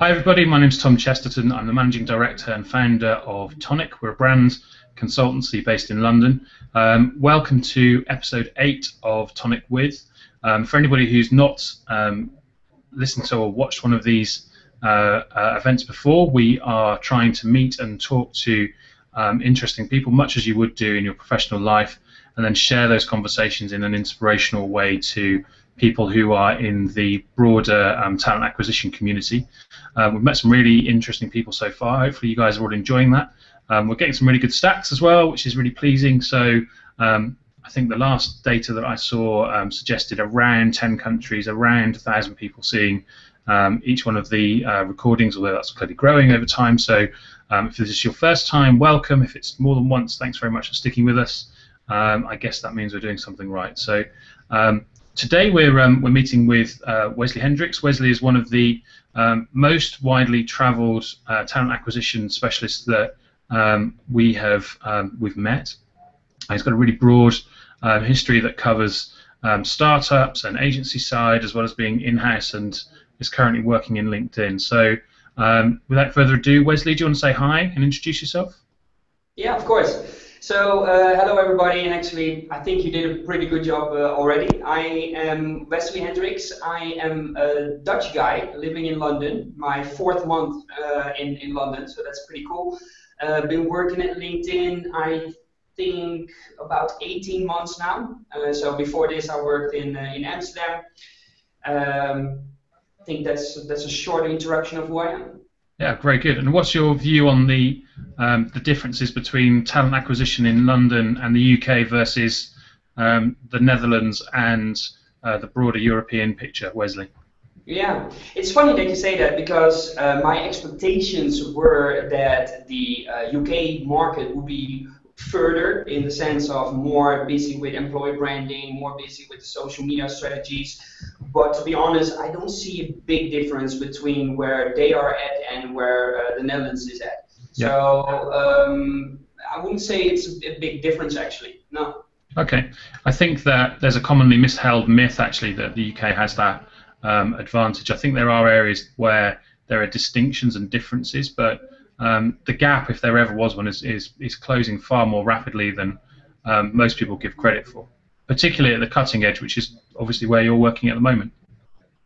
Hi everybody, my name is Tom Chesterton. I'm the Managing Director and founder of Tonic. We're a brand consultancy based in London. Welcome to episode 8 of TonicWith. For anybody who's not listened to or watched one of these events before, we are trying to meet and talk to interesting people, much as you would do in your professional life, and then share those conversations in an inspirational way to people who are in the broader talent acquisition community. We've met some really interesting people so far. Hopefully you guys are all enjoying that. We're getting some really good stats as well, which is really pleasing. So I think the last data that I saw suggested around 10 countries, around 1,000 people seeing each one of the recordings, although that's clearly growing over time. So if this is your first time, welcome. If it's more than once, thanks very much for sticking with us. I guess that means we're doing something right. So today we're meeting with Wesley Hendricks. Wesley is one of the most widely travelled talent acquisition specialists that we've met. He's got a really broad history that covers startups and agency side, as well as being in-house, and is currently working in LinkedIn. So without further ado, Wesley, do you want to say hi and introduce yourself? Yeah, of course. So, hello everybody, and actually I think you did a pretty good job already. I am Wesley Hendricks. I am a Dutch guy living in London, my 4th month in London, so that's pretty cool. Been working at LinkedIn, I think about 18 months now. So before this I worked in Amsterdam. I think that's a short introduction of who I am. Yeah, very good. And what's your view on the differences between talent acquisition in London and the UK versus the Netherlands and the broader European picture, Wesley? Yeah, it's funny that you say that, because my expectations were that the UK market would be further, in the sense of more busy with employee branding, more busy with social media strategies. But to be honest, I don't see a big difference between where they are at and where the Netherlands is at. Yeah. So I wouldn't say it's a big difference, actually. No. Okay. I think that there's a commonly misheld myth, actually, that the UK has that advantage. I think there are areas where there are distinctions and differences, but the gap, if there ever was one, is closing far more rapidly than most people give credit for, particularly at the cutting edge, which is obviously where you're working at the moment.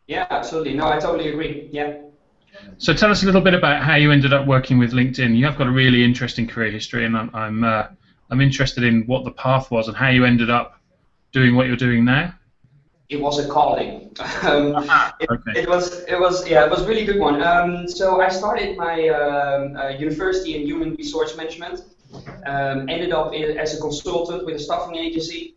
Yeah, absolutely. No, I totally agree. Yeah. So tell us a little bit about how you ended up working with LinkedIn. You have got a really interesting career history, and I'm interested in what the path was and how you ended up doing what you're doing now. It was a calling. Okay. It was a really good one. So I started my university in human resource management. Ended up as a consultant with a staffing agency.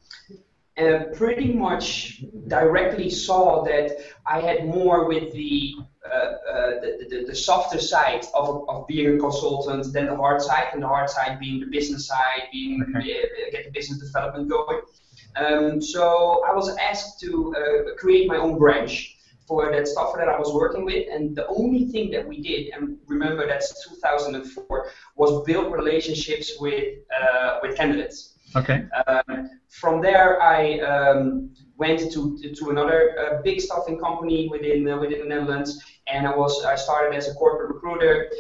Pretty much directly saw that I had more with the softer side of being a consultant than the hard side, and the hard side being the business side, being get the business development going. So I was asked to create my own branch for that staffer that I was working with, and the only thing that we did, and remember that's 2004, was build relationships with candidates. Okay. From there, I went to another big staffing company within the Netherlands, and I started as a corporate recruiter.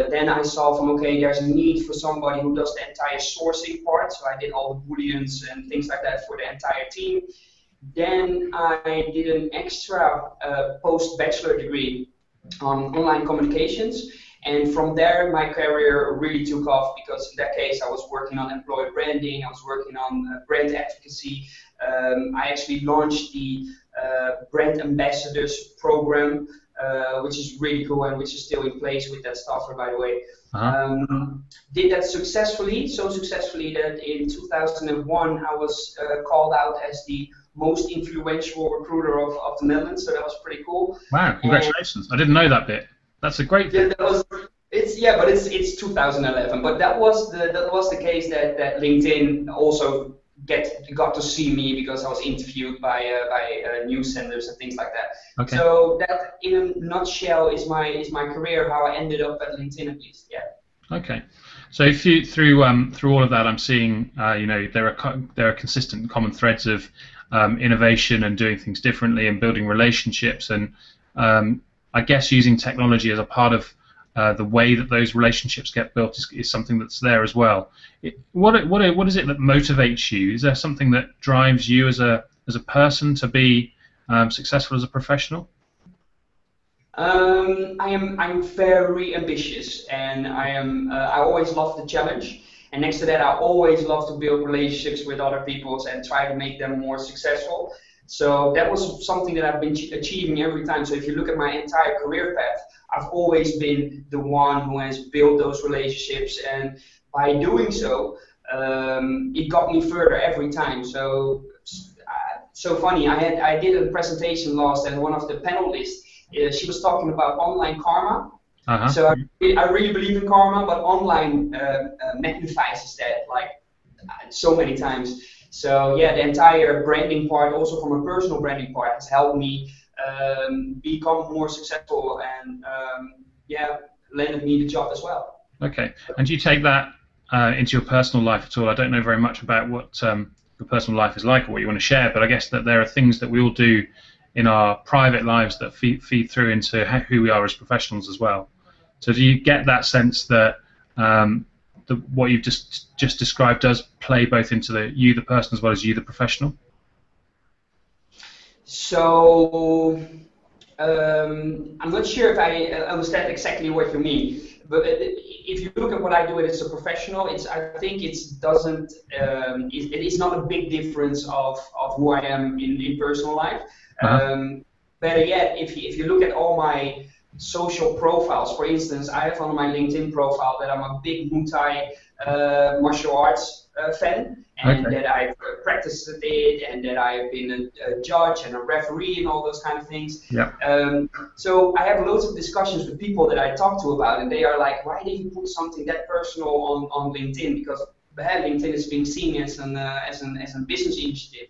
Then I saw there's a need for somebody who does the entire sourcing part, so I did all the booleans and things like that for the entire team. Then I did an extra post-bachelor degree on online communications. And from there, my career really took off, because in that case, I was working on employer branding, I was working on brand advocacy. I actually launched the Brand Ambassadors program, which is really cool and which is still in place with that staffer, by the way. Did that successfully, so successfully that in 2001 I was called out as the most influential recruiter of the Netherlands, so that was pretty cool. Wow, congratulations. I didn't know that bit. That's a great thing. Yeah, it's 2011, but that was the case that LinkedIn also got to see me, because I was interviewed by news senders and things like that. Okay. So that, in a nutshell, is my career, how I ended up at LinkedIn, at least. Yeah. Okay. So if you through all of that, I'm seeing there are consistent common threads of innovation and doing things differently and building relationships, and I guess using technology as a part of the way that those relationships get built is something that's there as well. What is it that motivates you? Is there something that drives you as a person to be successful as a professional? I'm very ambitious, and I always love the challenge. And next to that, I always love to build relationships with other people and try to make them more successful. So that was something that I've been achieving every time. So if you look at my entire career path, I've always been the one who has built those relationships, and by doing so, it got me further every time. So so funny. I did a presentation last, and one of the panelists, she was talking about online karma. So I really believe in karma, but online magnifies that like so many times. So yeah, the entire branding part, also from a personal branding part, has helped me become more successful, and yeah, landed me the job as well. Okay, and do you take that into your personal life at all? I don't know very much about what your personal life is like or what you want to share, but I guess that there are things that we all do in our private lives that feed through into who we are as professionals as well. So do you get that sense that what you've just described does play both into you the person as well as you the professional? So I'm not sure if I understand exactly what you mean, but if you look at what I do as a professional, I think it is not a big difference of who I am in personal life. Better yet, if you look at all my social profiles, for instance, I have on my LinkedIn profile that I'm a big Muay Thai martial arts fan, and that I've practiced it, and that I've been a judge and a referee and all those kind of things. Yeah. So I have loads of discussions with people that I talk to about, and they are like, why did you put something that personal on LinkedIn? Because LinkedIn is being seen as a business initiative.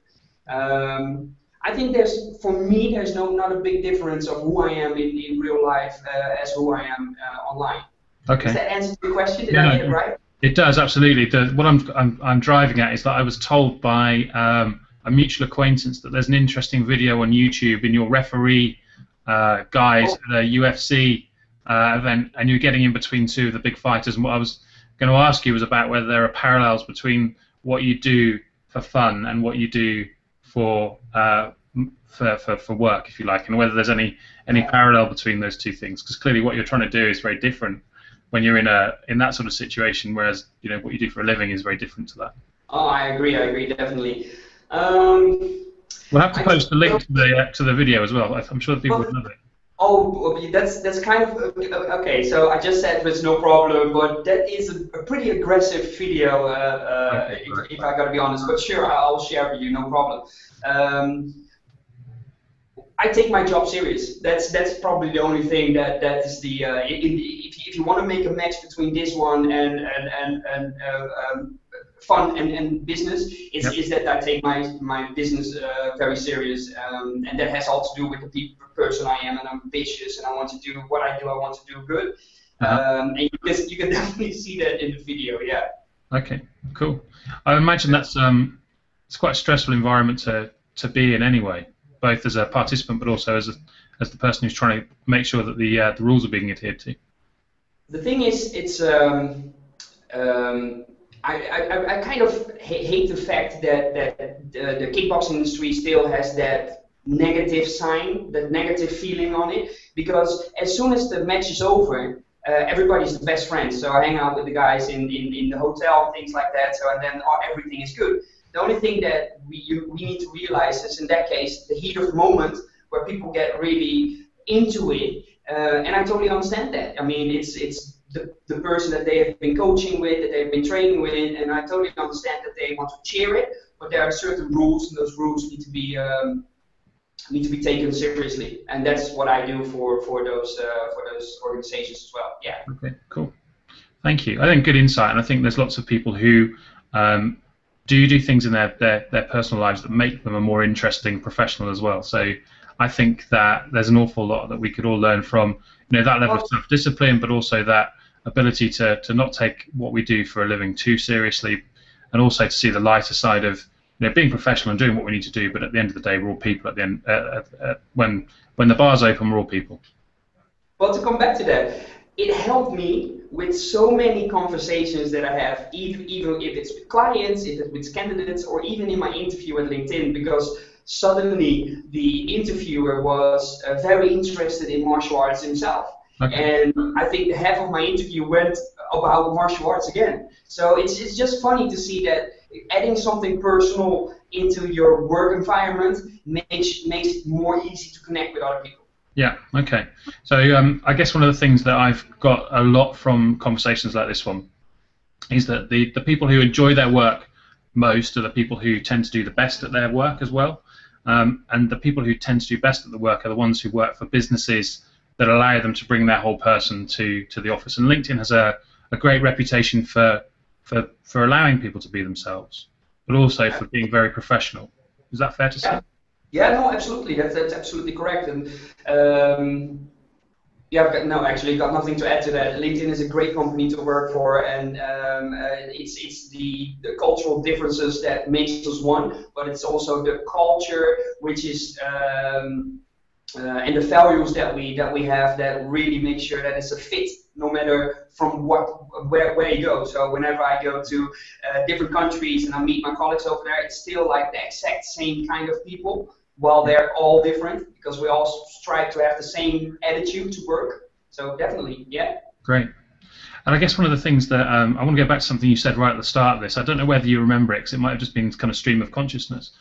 I think for me, there's not a big difference of who I am in real life as who I am online. Okay. Does that answer the question? Did I get it right? It does, absolutely. What I'm driving at is that I was told by a mutual acquaintance that there's an interesting video on YouTube in your referee guys at a UFC event, and you're getting in between two of the big fighters. And what I was going to ask you was about whether there are parallels between what you do for fun and what you do for work, if you like, and whether there's any parallel between those two things, because clearly what you're trying to do is very different when you're in that sort of situation, whereas what you do for a living is very different to that. Oh, I agree definitely. We'll have to post the link to the video as well. I'm sure that people would love it. Oh, that's kind of okay. So I just said there's no problem, but that is a pretty aggressive video, if I gotta be honest. But sure, I'll share with you, no problem. I take my job serious. That's probably the only thing that is the if you want to make a match between this one and fun and business, is that I take my business very serious, and that has all to do with the person I am, and I'm ambitious, and I want to do what I do. I want to do good, and you can definitely see that in the video. Yeah. Okay. Cool. I imagine that's it's quite a stressful environment to be in anyway, both as a participant but also as the person who's trying to make sure that the rules are being adhered to. The thing is, it's I kind of hate the fact that the kickboxing industry still has that negative sign, that negative feeling on it, because as soon as the match is over, everybody's the best friends. So I hang out with the guys in the hotel and things like that, and then everything is good. The only thing that we need to realize is, in that case, the heat of the moment where people get really into it, and I totally understand that. I mean, it's the person that they have been coaching with, that they've been training with, and I totally understand that they want to cheer it, but there are certain rules, and those rules need to be taken seriously, and that's what I do for those organizations as well. Yeah. Okay, cool. Thank you. I think good insight, and I think there's lots of people who do things in their personal lives that make them a more interesting professional as well. So I think that there's an awful lot that we could all learn from, that level of self-discipline, but also that ability to not take what we do for a living too seriously, and also to see the lighter side of being professional and doing what we need to do. But at the end of the day, we're all people. At the end, when the bar's open, we're all people. Well, to come back to that, it helped me with so many conversations that I have, even if it's with clients, if it's with candidates, or even in my interview at LinkedIn, because suddenly the interviewer was very interested in martial arts himself. Okay. And I think half of my interview went about martial arts again. So it's just funny to see that adding something personal into your work environment makes it more easy to connect with other people. Yeah, okay. So I guess one of the things that I've got a lot from conversations like this one is that the people who enjoy their work most are the people who tend to do the best at their work as well. And the people who tend to do best at the work are the ones who work for businesses that allow them to bring their whole person to the office. And LinkedIn has a great reputation for allowing people to be themselves, but also for being very professional. Is that fair to say? Yeah, no, absolutely. That's absolutely correct. And no, actually, got nothing to add to that. LinkedIn is a great company to work for, and it's the cultural differences that makes us one, but it's also the culture, which is and the values that we have that really make sure that it's a fit, no matter from where you go. So whenever I go to different countries and I meet my colleagues over there, it's still like the exact same kind of people. While they're all different, because we all strive to have the same attitude to work. So definitely, yeah. Great. And I guess one of the things that I want to go back to something you said right at the start of this. I don't know whether you remember it, because it might have just been kind of stream of consciousness.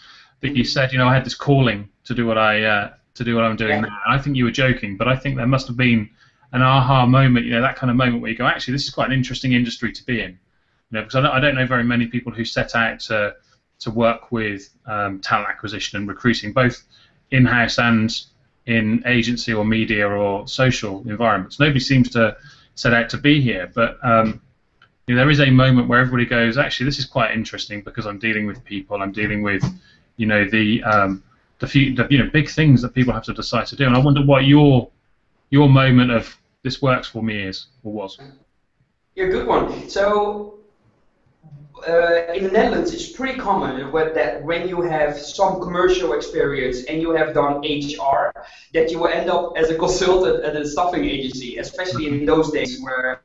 That you said, I had this calling to do what I'm doing now. And I think you were joking, but I think there must have been an aha moment, that kind of moment where you go, actually, this is quite an interesting industry to be in. Because I don't know very many people who set out to work with talent acquisition and recruiting, both in-house and in agency or media or social environments. Nobody seems to set out to be here, but there is a moment where everybody goes, actually, this is quite interesting because I'm dealing with people, I'm dealing with, the big things that people have to decide to do. And I wonder what your moment of this works for me is or was. Yeah, good one. So. In the Netherlands, it's pretty common that when you have some commercial experience and you have done HR, that you will end up as a consultant at a staffing agency, especially in those days where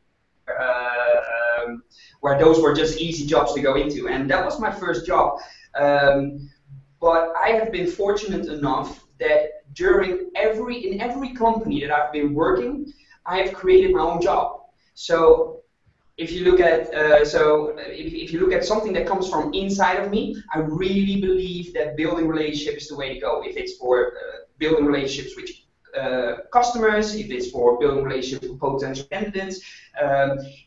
those were just easy jobs to go into. And that was my first job. But I have been fortunate enough that in every company that I've been working, I have created my own job. So. If you look at if you look at something that comes from inside of me, I really believe that building relationships is the way to go. If it's for building relationships with customers, if it's for building relationships with potential candidates,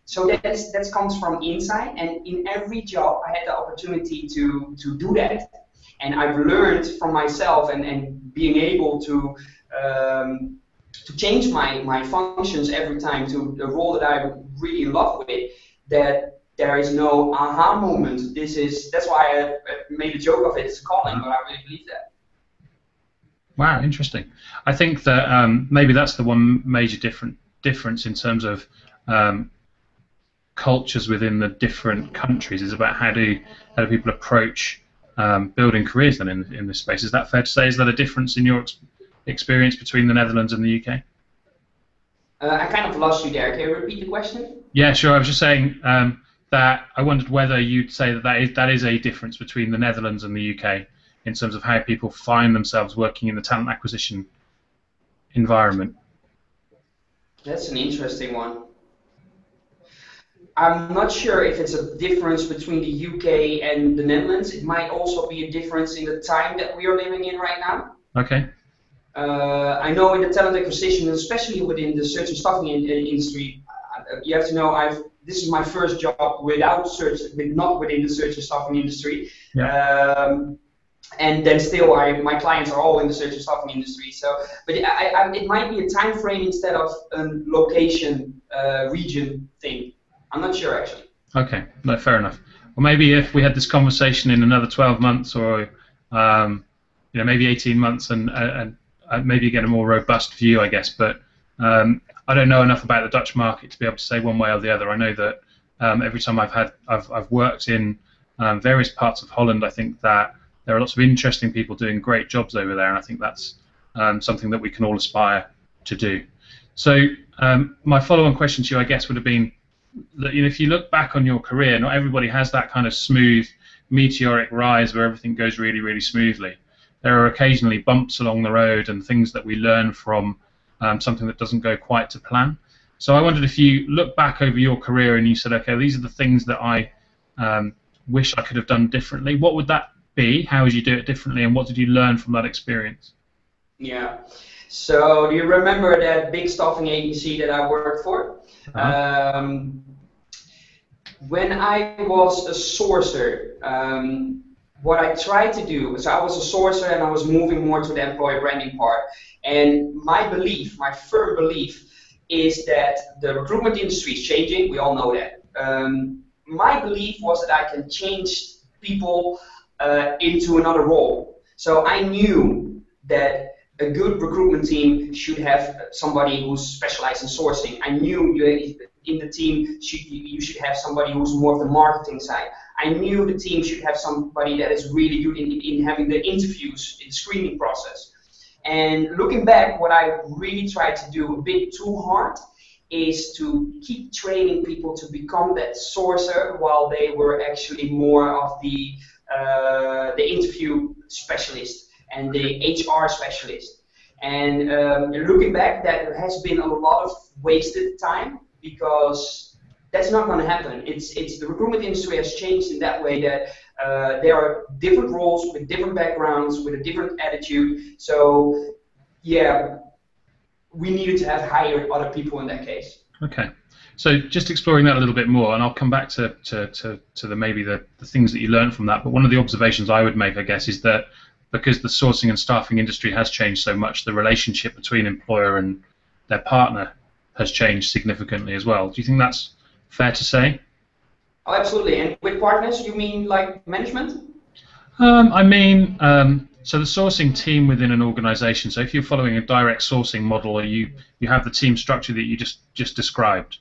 so that comes from inside. And in every job, I had the opportunity to do that, and I've learned from myself and being able to change my functions every time to the role that I really in love with, that there is no aha moment. That's why I made a joke of it. It's a calling, but I really believe that. Wow, interesting. I think that maybe that's the one major difference in terms of cultures within the different countries is about how do people approach building careers then in this space. Is that fair to say? Is that a difference in your experience between the Netherlands and the UK? I kind of lost you there. Can you repeat the question? Yeah, sure. I was just saying that I wondered whether you'd say that is a difference between the Netherlands and the UK in terms of how people find themselves working in the talent acquisition environment. That's an interesting one. I'm not sure if it's a difference between the UK and the Netherlands. It might also be a difference in the time that we are living in right now. Okay. I know in the talent acquisition, especially within the search and staffing industry, you have to know this is my first job not within the search and staffing industry. Yeah. And then still, my clients are all in the search and staffing industry. So, but it might be a time frame instead of a location, region thing. I'm not sure actually. Okay, no, fair enough. Well, maybe if we had this conversation in another 12 months or maybe 18 months and maybe get a more robust view, I guess. But I don't know enough about the Dutch market to be able to say one way or the other. I know that every time I've worked in various parts of Holland, I think that there are lots of interesting people doing great jobs over there, and I think that's something that we can all aspire to do. So my follow-on question to you, I guess, would have been that, if you look back on your career, not everybody has that kind of smooth, meteoric rise where everything goes really, really smoothly. There are occasionally bumps along the road and things that we learn from something that doesn't go quite to plan. So I wondered, if you look back over your career and you said, okay, these are the things that I wish I could have done differently, what would that be? How would you do it differently, and what did you learn from that experience? Yeah. So do you remember that big staffing agency that I worked for? When I was a sourcer, what I tried to do, so I was a sourcer and I was moving more to the employer branding part. And my belief, my firm belief, is that the recruitment industry is changing. We all know that. My belief was that I can change people into another role. So I knew that a good recruitment team should have somebody who's specialized in sourcing. I knew in the team you should have somebody who's more of the marketing side. I knew the team should have somebody that is really good in having the interviews, in the screening process. And looking back, what I really tried to do a bit too hard is to keep training people to become that sourcer while they were actually more of the interview specialist and the HR specialist. And looking back, that has been a lot of wasted time, because that's not going to happen. It's the recruitment industry has changed in that way that there are different roles with different backgrounds, with a different attitude. So yeah, we needed to have hired other people in that case. Okay. So just exploring that a little bit more, and I'll come back to maybe the things that you learned from that. But one of the observations I would make, I guess, is that because the sourcing and staffing industry has changed so much, the relationship between employer and their partner has changed significantly as well. Do you think that's fair to say? Oh, absolutely. And with partners, you mean like management? So the sourcing team within an organization, so if you're following a direct sourcing model, or you have the team structure that you just described,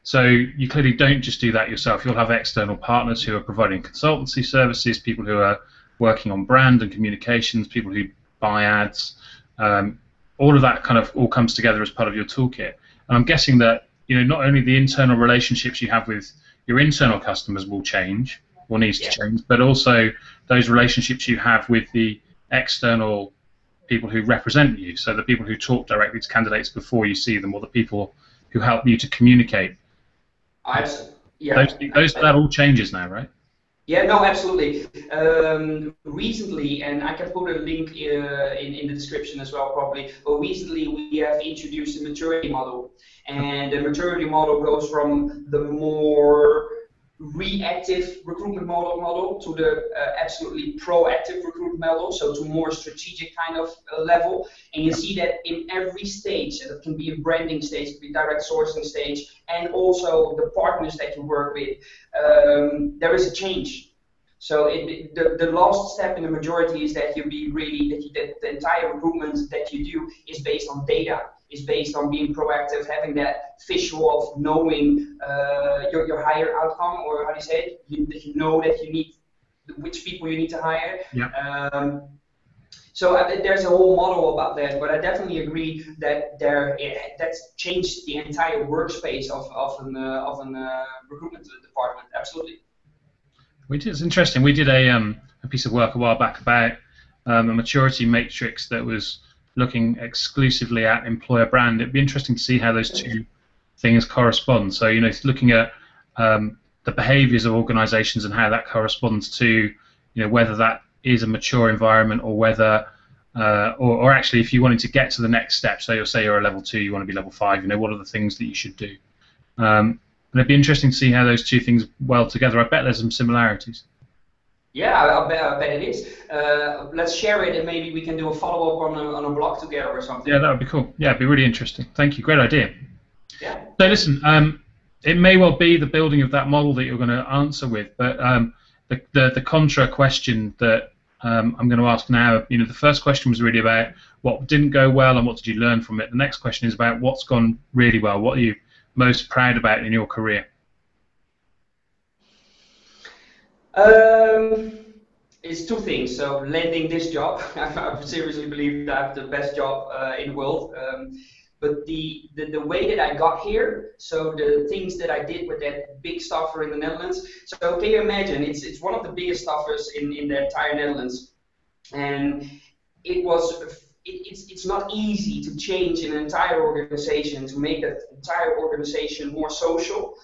so you clearly don't just do that yourself. You'll have external partners who are providing consultancy services, people who are working on brand and communications, people who buy ads. All of that kind of all comes together as part of your toolkit. And I'm guessing that not only the internal relationships you have with your internal customers will change, or needs to change, but also those relationships you have with the external people who represent you, so the people who talk directly to candidates before you see them, or the people who help you to communicate. That all changes now, right? Yeah, no, absolutely. Recently, and I can put a link in the description as well, probably, but recently we have introduced a maturity model. And the maturity model goes from the more reactive recruitment model to the absolutely proactive recruitment model, so to more strategic kind of level. And you see that in every stage, and it can be a branding stage, it can be direct sourcing stage, and also the partners that you work with, there is a change. So the last step in the majority is that you be really, that the entire recruitment that you do is based on data, is based on being proactive, having that visual of knowing your hire outcome, or how do you say it? That you know that you need, which people you need to hire. Yeah. So there's a whole model about that, but I definitely agree that that's changed the entire workspace of an recruitment department. Absolutely. It's interesting. We did a piece of work a while back about a maturity matrix that was looking exclusively at employer brand. It'd be interesting to see how those two things correspond. So, looking at the behaviours of organisations and how that corresponds to, whether that is a mature environment, or whether, or actually, if you wanted to get to the next step, so you'll say you're a level 2, you want to be level 5. What are the things that you should do? And it'd be interesting to see how those two things weld together. I bet there's some similarities. Yeah, I bet it is. Let's share it, and maybe we can do a follow-up on a blog together or something. Yeah, that would be cool. Yeah, it'd be really interesting. Thank you. Great idea. Yeah. So listen, it may well be the building of that model that you're going to answer with, but the contra question that I'm going to ask now, the first question was really about what didn't go well and what did you learn from it. The next question is about what's gone really well. What are you most proud about in your career? It's two things. So landing this job, I seriously believe that I have the best job in the world. but the way that I got here, so the things that I did with that big stuffer in the Netherlands. So can you imagine? It's one of the biggest stuffers in the entire Netherlands, and it's not easy to change an entire organization, to make that entire organization more social.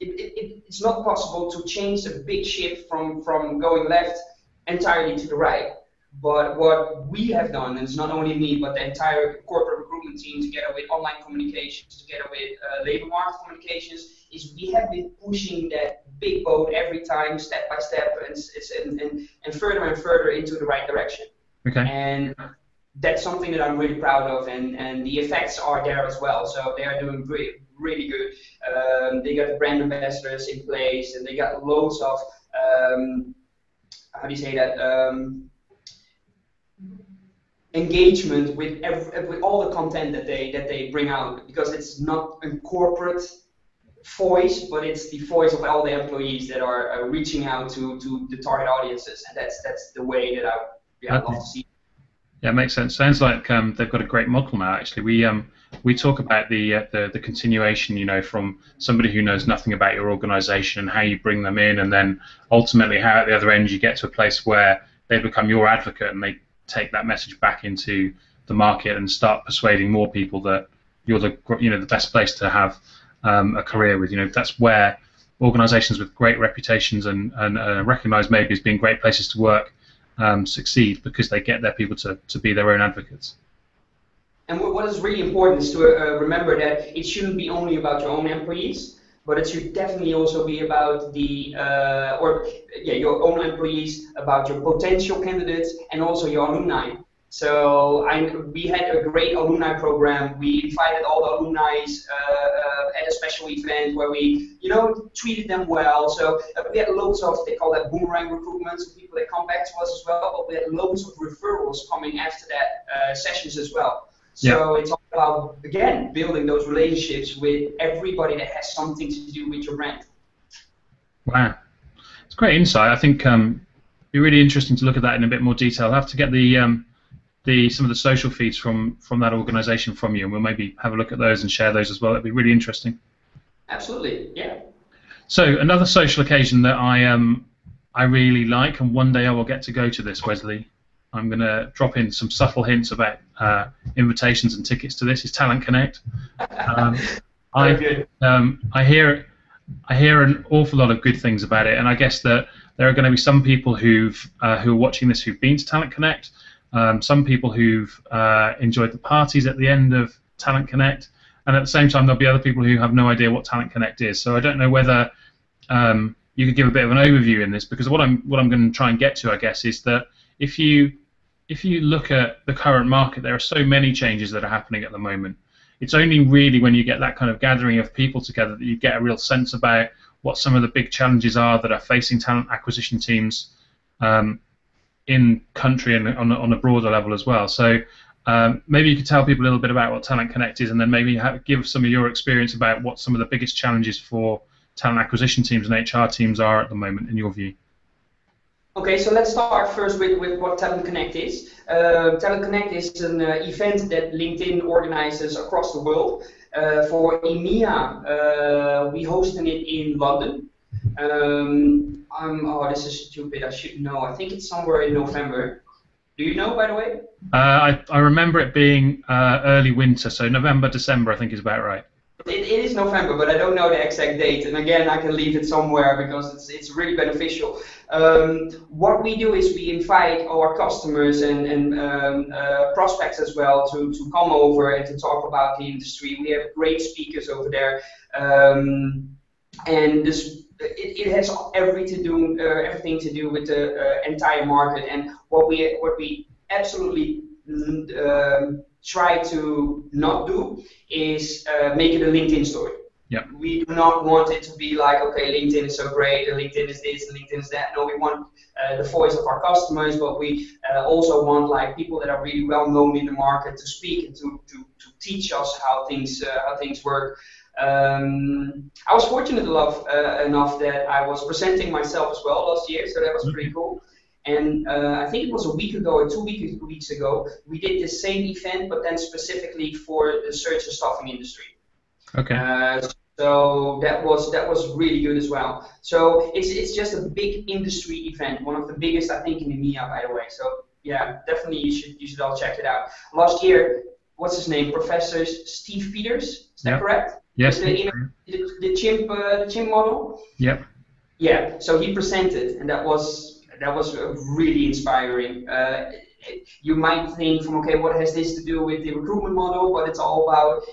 It's not possible to change a big ship from going left entirely to the right. But what we have done, and it's not only me, but the entire corporate recruitment team, together with online communications, together with labor market communications, is we have been pushing that big boat every time, step by step, and further into the right direction. Okay. And that's something that I'm really proud of, and the effects are there as well. So they are doing really good. They got the brand ambassadors in place, and they got loads of how do you say that? Engagement with all the content that they bring out, because it's not a corporate voice, but it's the voice of all the employees that are reaching out to the target audiences, and that's the way that I love to see. Yeah, it makes sense. Sounds like they've got a great model now. Actually, we talk about the continuation, you know, from somebody who knows nothing about your organisation and how you bring them in, and then ultimately how at the other end you get to a place where they become your advocate and they take that message back into the market and start persuading more people that you're the best place to have a career with. You know, that's where organisations with great reputations and recognised maybe as being great places to work succeed, because they get their people to be their own advocates. And what is really important is to remember that it shouldn't be only about your own employees, but it should definitely also be about your own employees, about your potential candidates, and also your alumni. So we had a great alumni program. We invited all the alumni at a special event where we, treated them well. So we had loads of, they call that boomerang recruitment, so people that come back to us as well. But we had loads of referrals coming after that sessions as well. So it's all about, again, building those relationships with everybody that has something to do with your brand. Wow, it's great insight. I think it'd be really interesting to look at that in a bit more detail. I'll have to get some of the social feeds from that organisation from you, and we'll maybe have a look at those and share those as well. That'd be really interesting. Absolutely, yeah. So another social occasion that I really like, and one day I will get to go to this, Wesley. I'm going to drop in some subtle hints about invitations and tickets to this. Is Talent Connect. I hear an awful lot of good things about it, and I guess that there are going to be some people who are watching this who've been to Talent Connect. Some people who've enjoyed the parties at the end of Talent Connect, and at the same time there'll be other people who have no idea what Talent Connect is. So I don't know whether you could give a bit of an overview in this, because what I'm going to try and get to, I guess, is that if you look at the current market, there are so many changes that are happening at the moment. It's only really when you get that kind of gathering of people together that you get a real sense about what some of the big challenges are that are facing talent acquisition teams in country and on a broader level as well. So maybe you could tell people a little bit about what Talent Connect is, and then maybe give some of your experience about what some of the biggest challenges for talent acquisition teams and HR teams are at the moment, in your view. Okay, so let's start first with what Talent Connect is. Talent Connect is an event that LinkedIn organizes across the world. For EMEA, we hosted it in London. This is stupid, I should know. I think it's somewhere in November. Do you know, by the way? I remember it being early winter, so November, December I think is about right. It is November, but I don't know the exact date, and again I can leave it somewhere because it's really beneficial. What we do is we invite our customers and prospects as well to come over and to talk about the industry. We have great speakers over there, and it has everything to do with the entire market. And what we absolutely try to not do is make it a LinkedIn story. Yeah. We do not want it to be like, okay, LinkedIn is so great, and LinkedIn is this, and LinkedIn is that. No, we want the voice of our customers, but we also want like people that are really well known in the market to speak and to teach us how things work. I was fortunate enough that I was presenting myself as well last year, so that was pretty cool. And I think it was a week ago or 2 weeks ago, we did the same event, but then specifically for the search and staffing industry. Okay. So that was really good as well. So it's just a big industry event, one of the biggest I think in EMEA, by the way. So yeah, definitely you should all check it out. Last year, what's his name? Professor Steve Peters, is that correct? Yes. The chimp model. Yep. Yeah. So he presented, and that was really inspiring. You might think from, okay, what has this to do with the recruitment model? But it's all about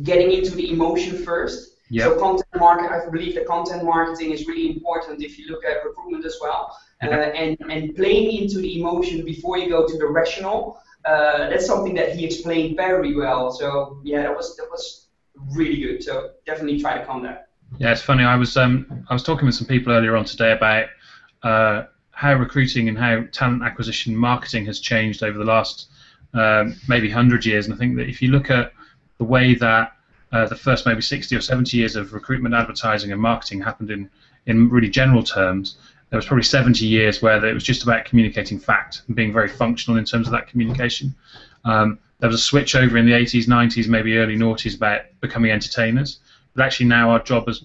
getting into the emotion first. Yep. So I believe that content marketing is really important if you look at recruitment as well. And playing into the emotion before you go to the rational. That's something that he explained very well. So yeah, that was really good. So definitely try to come there. Yeah, it's funny. I was talking with some people earlier on today about how recruiting and how talent acquisition marketing has changed over the last maybe 100 years. And I think that if you look at the way that the first maybe 60 or 70 years of recruitment advertising and marketing happened in really general terms, there was probably 70 years where it was just about communicating fact and being very functional in terms of that communication. There was a switch over in the 80s, 90s, maybe early noughties about becoming entertainers. But actually now our job as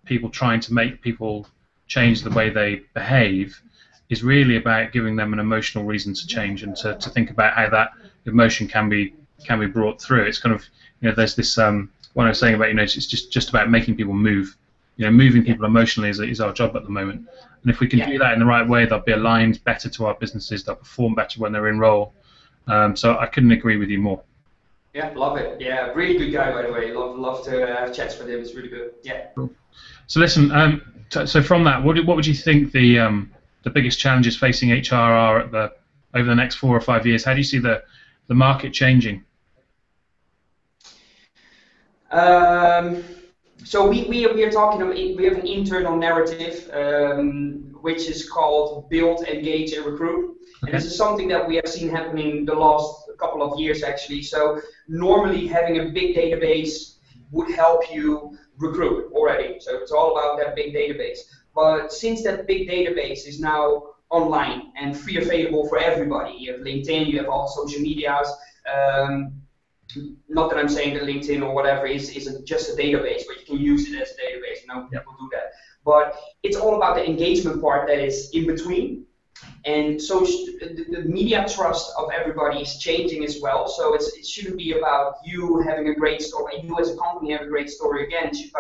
people trying to make people change the way they behave is really about giving them an emotional reason to change and to think about how that emotion can be brought through. It's kind of, there's this what I was saying about, it's just about making people move. Moving people emotionally is our job at the moment. And if we can do that in the right way, they'll be aligned better to our businesses. They'll perform better when they're in role. So I couldn't agree with you more. Yeah, love it. Yeah, really good guy, by the way. Love to have chats with him. It's really good. Yeah. Cool. So listen, so from that, what would you think the biggest challenges facing HR are over the next 4 or 5 years? How do you see the market changing? So we are talking. We have an internal narrative which is called build, engage, and recruit. Okay. And this is something that we have seen happening the last couple of years actually. So normally having a big database would help you recruit already. So it's all about that big database. But since that big database is now online and free available for everybody, you have LinkedIn, you have all social medias. Not that I'm saying that LinkedIn or whatever is just a database, but you can use it as a database. People do that. But it's all about the engagement part that is in between. And so the media trust of everybody is changing as well. So it shouldn't be about you having a great story, you as a company have a great story again. It's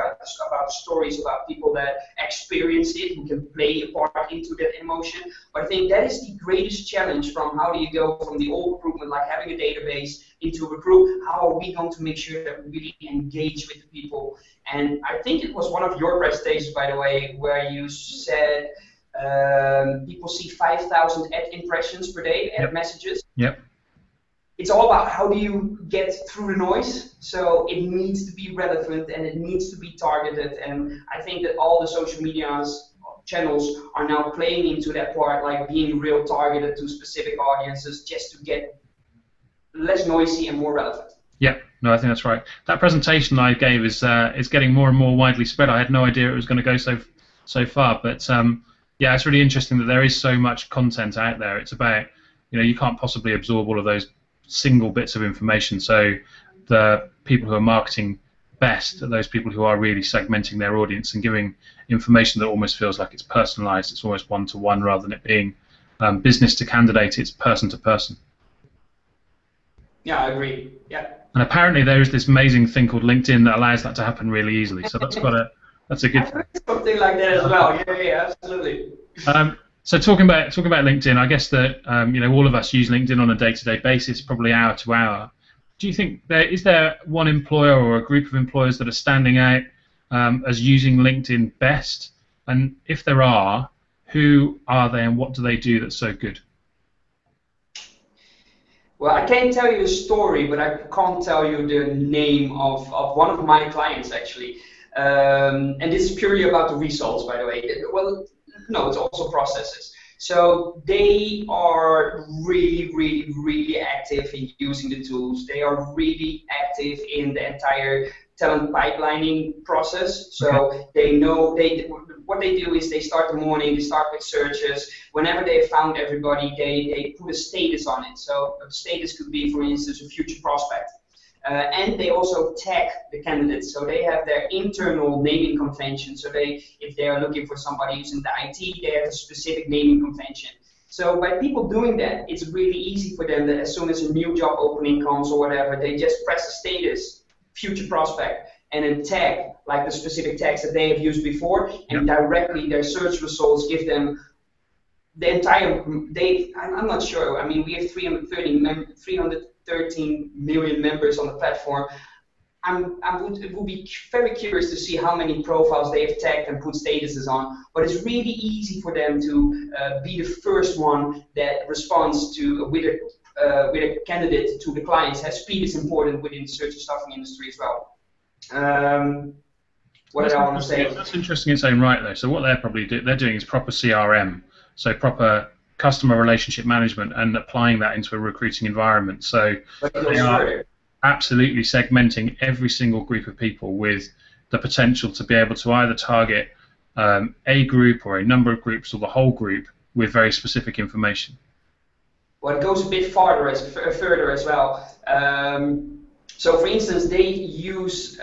about stories about people that experience it, who can play a part into that emotion. But I think that is the greatest challenge from how do you go from the old recruitment, like having a database, into recruit. How are we going to make sure that we really engage with the people? And I think it was one of your presentations, by the way, where you said people see 5,000 ad impressions per day, ad messages. Yep. It's all about how do you get through the noise. So it needs to be relevant and it needs to be targeted. And I think that all the social media channels are now playing into that part, like being real targeted to specific audiences, just to get less noisy and more relevant. Yeah, no, I think that's right. That presentation I gave is getting more and more widely spread. I had no idea it was going to go so far, but yeah, it's really interesting that there is so much content out there. It's about, you can't possibly absorb all of those single bits of information. So the people who are marketing best are those people who are really segmenting their audience and giving information that almost feels like it's personalized. It's almost one-to-one rather than it being business to candidate. It's person to person. Yeah, I agree. Yeah. And apparently there is this amazing thing called LinkedIn that allows that to happen really easily. So that's a good thing. Something like that as well. Yeah, absolutely. So talking about LinkedIn, I guess that all of us use LinkedIn on a day-to-day basis, probably hour to hour. Do you think is there one employer or a group of employers that are standing out as using LinkedIn best? And if there are, who are they and what do they do that's so good? Well, I can't tell you a story, but I can't tell you the name of one of my clients actually. And this is purely about the results, by the way. Well, no, it's also processes. So they are really, really, really active in using the tools. They are really active in the entire talent pipelining process. So they know what they do is they start the morning, they start with searches. Whenever they found everybody, they put a status on it. So a status could be, for instance, a future prospect. And they also tag the candidates, so they have their internal naming convention. So if they are looking for somebody who's in the IT, they have a specific naming convention. So by people doing that, it's really easy for them that as soon as a new job opening comes or whatever, they just press the status, future prospect, and then tag, like the specific tags that they have used before, and directly their search results give them the entire, I'm not sure, I mean, we have 313 million members on the platform. It would be very curious to see how many profiles they have tagged and put statuses on, but it's really easy for them to be the first one that responds to with a candidate to the clients. Speed is important within the search and staffing industry as well. What did I want to say? That's interesting in its own right, though. So what they're doing is proper CRM, so proper customer relationship management, and applying that into a recruiting environment. So they are absolutely segmenting every single group of people with the potential to be able to either target a group or a number of groups or the whole group with very specific information. Well, it goes a bit further as well. So, for instance, they use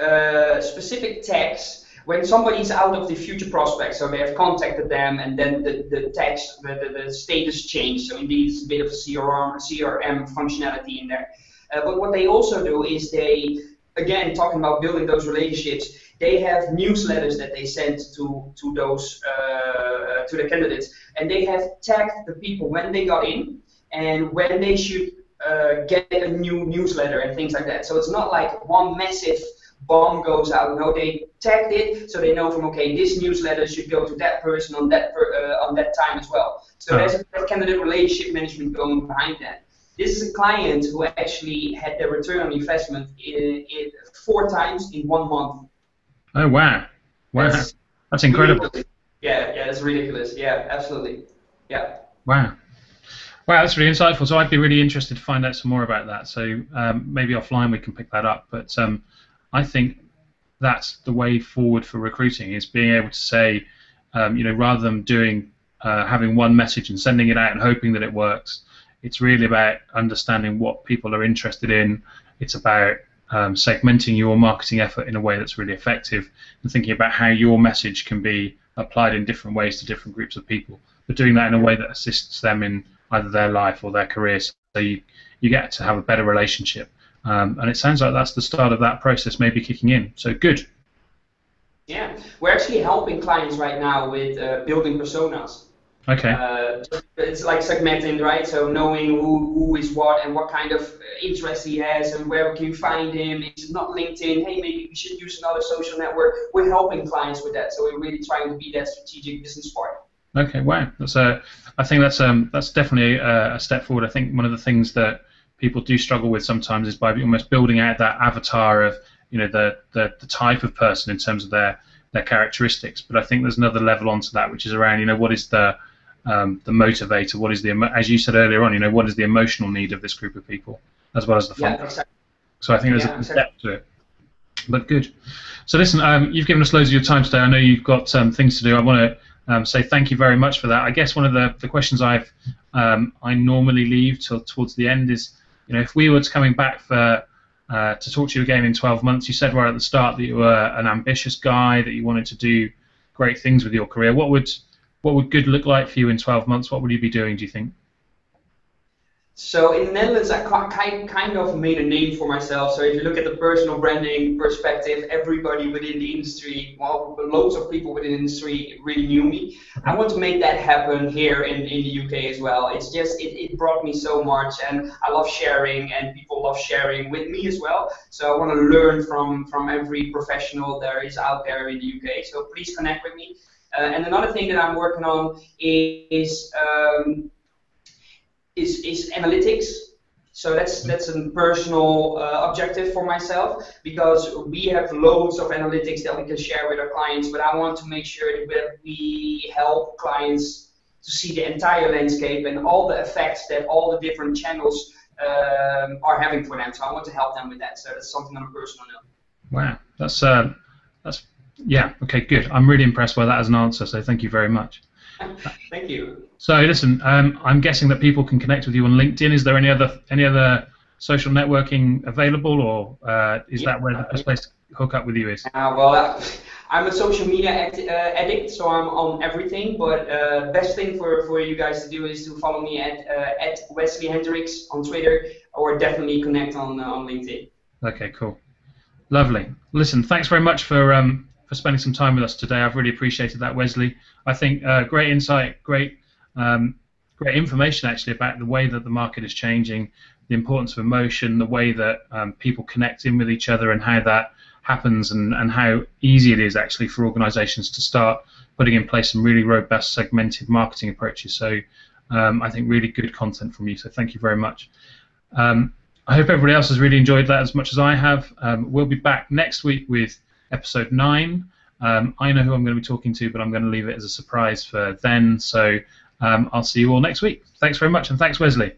specific tags when somebody's out of the future prospect. So they have contacted them, and then the text, the status changed. So indeed, it's a bit of a CRM functionality in there. But what they also do is they, again, talking about building those relationships, they have newsletters that they send to those to the candidates, and they have tagged the people when they got in and when they should get a new newsletter and things like that. So it's not like one massive bomb goes out. No, they tagged it so they know from, okay, this newsletter should go to that person on that time as well. So there's a candidate relationship management going behind that. This is a client who actually had their return on investment 4 times in 1 month. Oh wow! Wow, that's incredible. Ridiculous. Yeah, that's ridiculous. Yeah, absolutely. Yeah. Wow. Wow, that's really insightful. So I'd be really interested to find out some more about that. So maybe offline we can pick that up. But I think that's the way forward for recruiting, is being able to say, rather than having one message and sending it out and hoping that it works, it's really about understanding what people are interested in. It's about segmenting your marketing effort in a way that's really effective, and thinking about how your message can be applied in different ways to different groups of people, but doing that in a way that assists them in either their life or their career, so you get to have a better relationship. And it sounds like that's the start of that process maybe kicking in. So good. Yeah, we're actually helping clients right now with building personas. Okay. It's like segmenting, right? So knowing who is what and what kind of interest he has and where can you find him. It's not LinkedIn. Hey, maybe we should use another social network. We're helping clients with that. So we're really trying to be that strategic business partner. Okay, wow. I think that's definitely a step forward. I think one of the things that people do struggle with sometimes is by almost building out that avatar of the type of person in terms of their characteristics. But I think there's another level onto that, which is around what is the motivator, what is as you said earlier on, what is the emotional need of this group of people, as well as the fun. Yeah, exactly. So I think there's a step to it. But good. So listen, you've given us loads of your time today. I know you've got things to do. I want to say thank you very much for that. I guess one of the questions I normally leave towards the end is, if we were coming back to talk to you again in 12 months, you said right at the start that you were an ambitious guy, that you wanted to do great things with your career. What would good look like for you in 12 months? What would you be doing, do you think? So in the Netherlands, I kind of made a name for myself. So if you look at the personal branding perspective, everybody within the industry, well, loads of people within the industry really knew me. I want to make that happen here in the UK as well. It's just, it brought me so much, and I love sharing, and people love sharing with me as well. So I want to learn from every professional there is out there in the UK. So please connect with me. And another thing that I'm working on is analytics. So that's a personal objective for myself, because we have loads of analytics that we can share with our clients, but I want to make sure that we help clients to see the entire landscape and all the effects that all the different channels are having for them. So I want to help them with that. So that's something on a personal note. Wow, That's yeah. Okay, good. I'm really impressed by that as an answer. So thank you very much. Thank you. So listen, I'm guessing that people can connect with you on LinkedIn. Is there any other social networking available, or is that where the best place to hook up with you is? Well, I'm a social media addict, so I'm on everything. But best thing for you guys to do is to follow me at Wesley Hendricks on Twitter, or definitely connect on LinkedIn. Okay, cool, lovely. Listen, thanks very much for spending some time with us today. I've really appreciated that, Wesley. I think great insight, great information actually about the way that the market is changing, the importance of emotion, the way that people connect in with each other, and how that happens, and how easy it is actually for organizations to start putting in place some really robust segmented marketing approaches. So I think really good content from you, so thank you very much. I hope everybody else has really enjoyed that as much as I have. We'll be back next week with episode 9. I know who I'm going to be talking to, but I'm going to leave it as a surprise for then, so I'll see you all next week. Thanks very much, and thanks, Wesley.